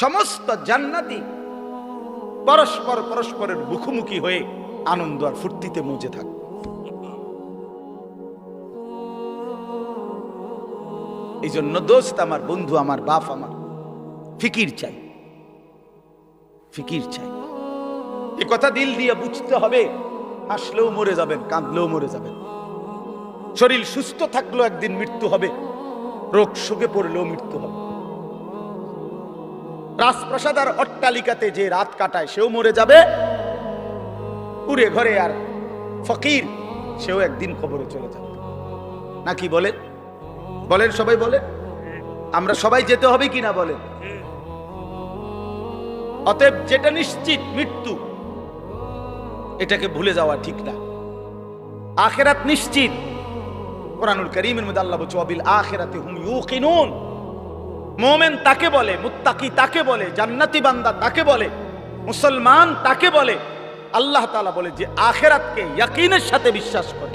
সমস্ত জান্নাতি পরস্পরের মুখোমুখি হয়ে আনন্দ আর ফুর্তিতে মজে থাকবে। এই জন্য দোস্ত আমার, বন্ধু আমার, বাপ আমার, ফিকির চাই, ফিকির চাই। এ কথা দিল দিয়ে বুঝতে হবে। হাসলেও মরে যাবেন, কাঁদলেও মরে যাবেন। শরীর সুস্থ থাকলেও একদিন মৃত্যু হবে, রোগ শোকে পড়লেও মৃত্যু হবে। রাজপ্রাসাদ আর অট্টালিকাতে যে রাত কাটায় সেও মরে যাবে, পুরে ঘরে আর ফকির সেও একদিন কবরে চলে যাবে। নাকি বলেন? বলেন, সবাই বলেন। আমরা সবাই যেতে হবে কিনা বলেন? অতএব যেটা নিশ্চিত মৃত্যু, এটাকে ভুলে যাওয়া ঠিক না। আখিরাত নিশ্চিত। কোরআনুল কারীমের মধ্যে আল্লাহ বলছে ওয়াবিল আখিরাতি হুম ইউকিনুন। মুমিন তাকে বলে, মুত্তাকি তাকে বলে, জান্নাতি বান্দা তাকে বলে, মুসলমান তাকে বলে। আল্লাহ তাআলা বলে যে আখিরাতকে ইয়াকিনের সাথে বিশ্বাস করে।